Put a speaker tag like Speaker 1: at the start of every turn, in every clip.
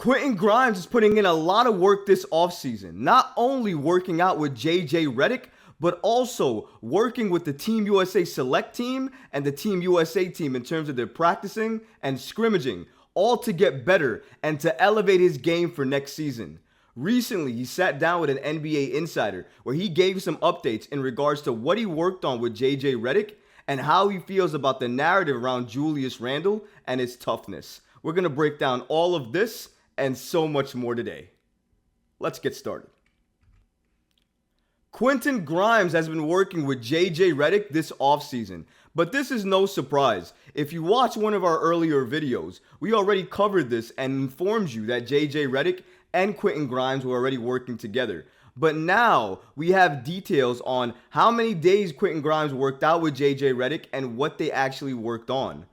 Speaker 1: Quentin Grimes is putting in a lot of work this offseason, not only working out with JJ Redick, but also working with the Team USA Select team and the Team USA team in terms of their practicing and scrimmaging, all to get better and to elevate his game for next season. Recently, he sat down with an NBA insider where he gave some updates in regards to what he worked on with JJ Redick and how he feels about the narrative around Julius Randle and his toughness. We're going to break down all of this and so much more today. Let's get started. Quentin Grimes has been working with JJ Redick this offseason, but this is no surprise. If you watch one of our earlier videos, we already covered this and informed you that JJ Redick and Quentin Grimes were already working together. But now we have details on how many days Quentin Grimes worked out with JJ Redick and what they actually worked on.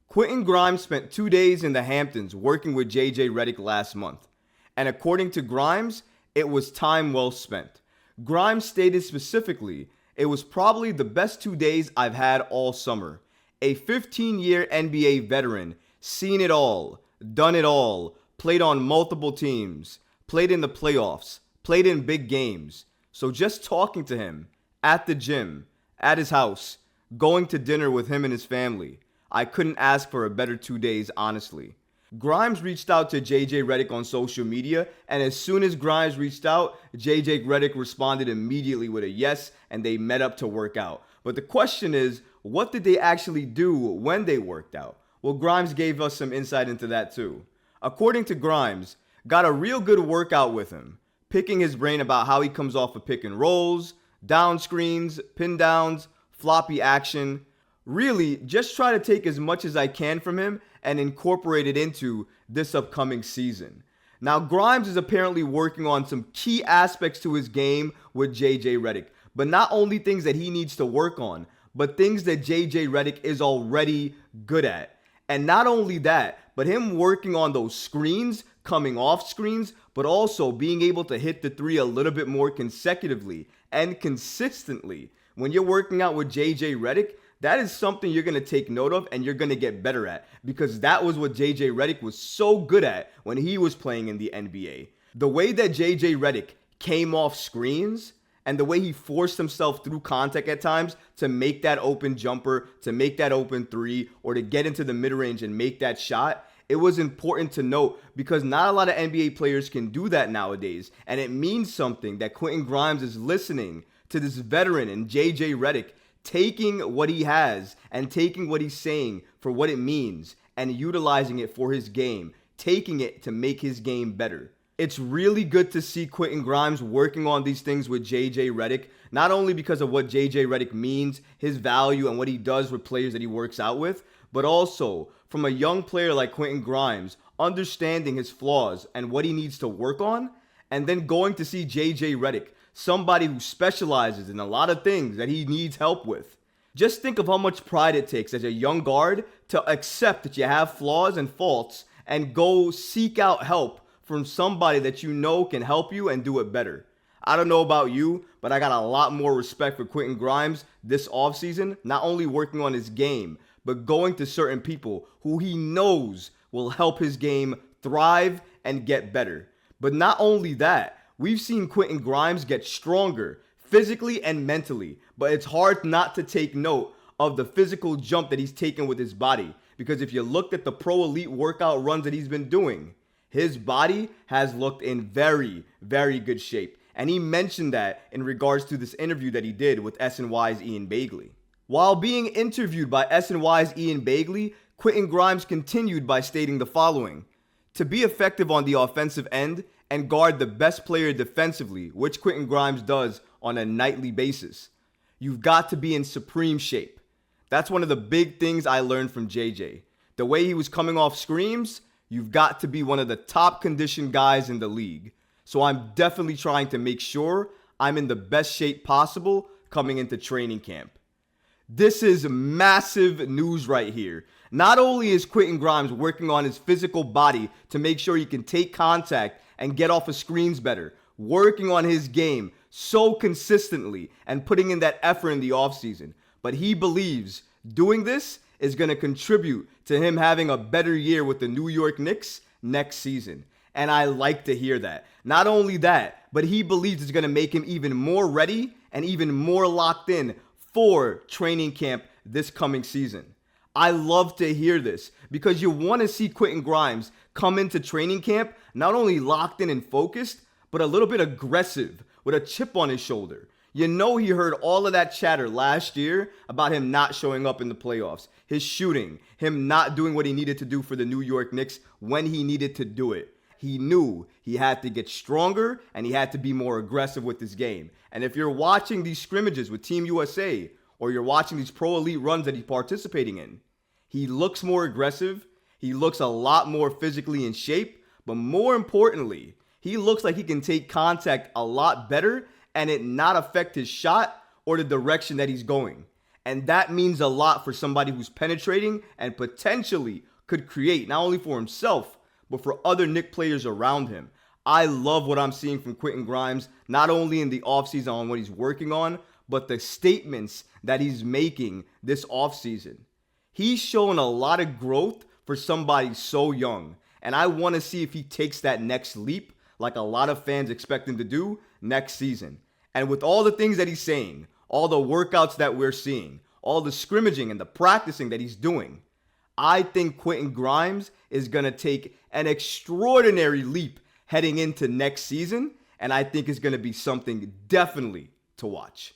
Speaker 1: Quentin Grimes spent 2 days in the Hamptons working with JJ Redick last month. And according to Grimes, it was time well spent. Grimes stated specifically, "It was probably the best 2 days I've had all summer. A 15-year NBA veteran, seen it all, done it all, played on multiple teams, played in the playoffs, played in big games. So just talking to him, at the gym, at his house, going to dinner with him and his family. I couldn't ask for a better 2 days, honestly." Grimes reached out to JJ Redick on social media, and as soon as Grimes reached out, JJ Redick responded immediately with a yes, and they met up to work out. But the question is, what did they actually do when they worked out? Well, Grimes gave us some insight into that too. According to Grimes, got a real good workout with him, picking his brain about how he comes off of pick and rolls, down screens, pin downs, floppy action. Really, just try to take as much as I can from him and incorporate it into this upcoming season. Now, Grimes is apparently working on some key aspects to his game with JJ Redick, but not only things that he needs to work on, but things that JJ Redick is already good at. And not only that, but him working on those screens, coming off screens, but also being able to hit the three a little bit more consecutively and consistently. When you're working out with JJ Redick, that is something you're going to take note of and you're going to get better at, because that was what JJ Redick was so good at when he was playing in the NBA. The way that JJ Redick came off screens and the way he forced himself through contact at times to make that open jumper, to make that open three, or to get into the mid-range and make that shot, it was important to note because not a lot of NBA players can do that nowadays. And it means something that Quentin Grimes is listening to this veteran and JJ Redick, taking what he has and taking what he's saying for what it means and utilizing it for his game, taking it to make his game better. It's really good to see Quentin Grimes working on these things with JJ Redick, not only because of what JJ Redick means, his value, and what he does with players that he works out with, but also from a young player like Quentin Grimes, understanding his flaws and what he needs to work on, and then going to see JJ Redick, somebody who specializes in a lot of things that he needs help with. Just think of how much pride it takes as a young guard to accept that you have flaws and faults and go seek out help from somebody that you know can help you and do it better. I don't know about you, but I got a lot more respect for Quentin Grimes this offseason, not only working on his game, but going to certain people who he knows will help his game thrive and get better. But not only that, we've seen Quentin Grimes get stronger physically and mentally, but it's hard not to take note of the physical jump that he's taken with his body. Because if you looked at the pro elite workout runs that he's been doing, his body has looked in very, very good shape. And he mentioned that in regards to this interview that he did with SNY's Ian Begley. While being interviewed by SNY's Ian Begley, Quentin Grimes continued by stating the following: "To be effective on the offensive end and guard the best player defensively, which Quentin Grimes does on a nightly basis, you've got to be in supreme shape." That's one of the big things I learned from JJ. The way he was coming off screens, you've got to be one of the top conditioned guys in the league. So I'm definitely trying to make sure I'm in the best shape possible coming into training camp. This is massive news right here. Not only is Quentin Grimes working on his physical body to make sure he can take contact and get off of screens better, working on his game so consistently and putting in that effort in the offseason, but he believes doing this is going to contribute to him having a better year with the New York Knicks next season. And I like to hear that. Not only that, but he believes it's going to make him even more ready and even more locked in for training camp this coming season. I love to hear this because you want to see Quentin Grimes come into training camp not only locked in and focused, but a little bit aggressive with a chip on his shoulder. You know he heard all of that chatter last year about him not showing up in the playoffs, his shooting, him not doing what he needed to do for the New York Knicks when he needed to do it. He knew he had to get stronger and he had to be more aggressive with his game. And if you're watching these scrimmages with Team USA or you're watching these pro elite runs that he's participating in, he looks more aggressive. He looks a lot more physically in shape. But more importantly, he looks like he can take contact a lot better and it not affect his shot or the direction that he's going. And that means a lot for somebody who's penetrating and potentially could create not only for himself, but for other Knicks players around him. I love what I'm seeing from Quentin Grimes, not only in the offseason on what he's working on, but the statements that he's making this offseason. He's shown a lot of growth for somebody so young. And I want to see if he takes that next leap like a lot of fans expect him to do next season. And with all the things that he's saying, all the workouts that we're seeing, all the scrimmaging and the practicing that he's doing, I think Quentin Grimes is going to take an extraordinary leap heading into next season. And I think it's going to be something definitely to watch.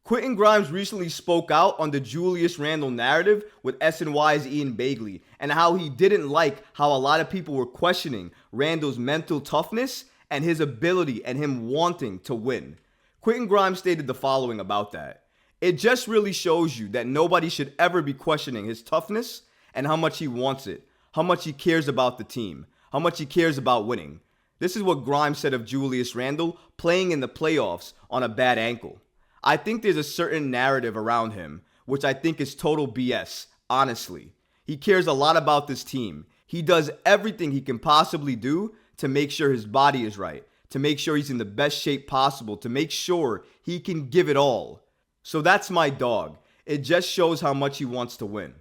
Speaker 1: Quentin Grimes recently spoke out on the Julius Randle narrative with SNY's Ian Begley and how he didn't like how a lot of people were questioning Randle's mental toughness and his ability and him wanting to win. Quentin Grimes stated the following about that. It just really shows you that nobody should ever be questioning his toughness and how much he wants it, how much he cares about the team, how much he cares about winning. This is what Grimes said of Julius Randle playing in the playoffs on a bad ankle. I think there's a certain narrative around him, which I think is total BS, honestly. He cares a lot about this team. He does everything he can possibly do to make sure his body is right, to make sure he's in the best shape possible, to make sure he can give it all. So that's my dog. It just shows how much he wants to win.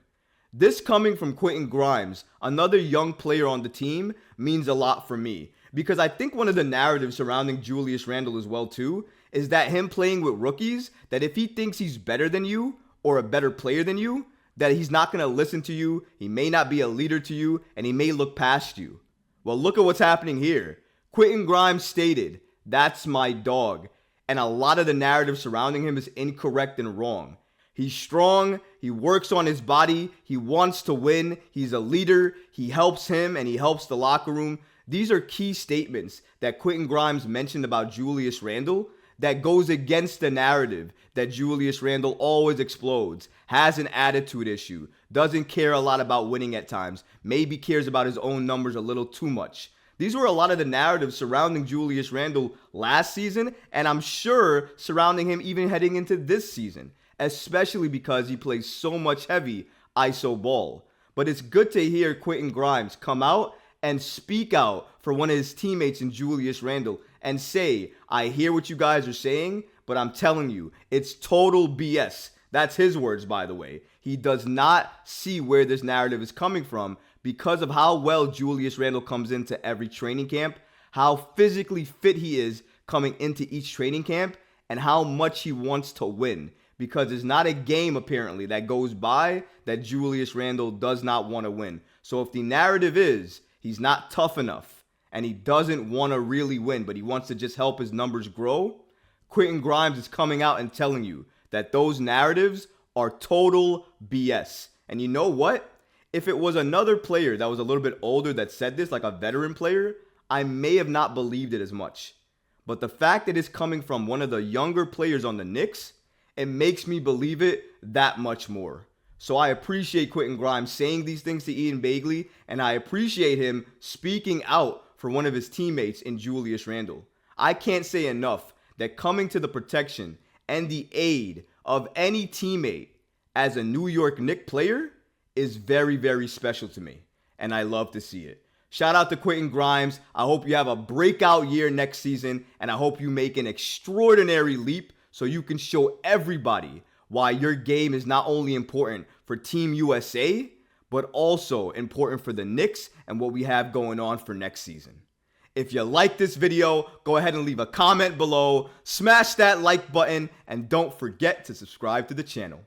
Speaker 1: This coming from Quentin Grimes, another young player on the team, means a lot for me. Because I think one of the narratives surrounding Julius Randle as well too is that him playing with rookies, that if he thinks he's better than you or a better player than you, that he's not going to listen to you, he may not be a leader to you, and he may look past you. Well, look at what's happening here. Quentin Grimes stated, "That's my dog." And a lot of the narrative surrounding him is incorrect and wrong. He's strong, he works on his body, he wants to win, he's a leader, he helps him and he helps the locker room. These are key statements that Quentin Grimes mentioned about Julius Randle that goes against the narrative that Julius Randle always explodes, has an attitude issue, doesn't care a lot about winning at times, maybe cares about his own numbers a little too much. These were a lot of the narratives surrounding Julius Randle last season, and I'm sure surrounding him even heading into this season, especially because he plays so much heavy ISO ball. But it's good to hear Quentin Grimes come out and speak out for one of his teammates in Julius Randle and say, "I hear what you guys are saying, but I'm telling you, it's total BS." That's his words, by the way. He does not see where this narrative is coming from because of how well Julius Randle comes into every training camp, how physically fit he is coming into each training camp, and how much he wants to win. Because there's not a game, apparently, that goes by that Julius Randle does not want to win. So if the narrative is he's not tough enough and he doesn't want to really win, but he wants to just help his numbers grow, Quentin Grimes is coming out and telling you that those narratives are total BS. And you know what? If it was another player that was a little bit older that said this, like a veteran player, I may have not believed it as much. But the fact that it's coming from one of the younger players on the Knicks, it makes me believe it that much more. So I appreciate Quentin Grimes saying these things to Ian Begley, and I appreciate him speaking out for one of his teammates in Julius Randle. I can't say enough that coming to the protection and the aid of any teammate as a New York Knicks player is very, very special to me, and I love to see it. Shout out to Quentin Grimes. I hope you have a breakout year next season, and I hope you make an extraordinary leap so you can show everybody why your game is not only important for Team USA, but also important for the Knicks and what we have going on for next season. If you like this video, go ahead and leave a comment below, smash that like button, and don't forget to subscribe to the channel.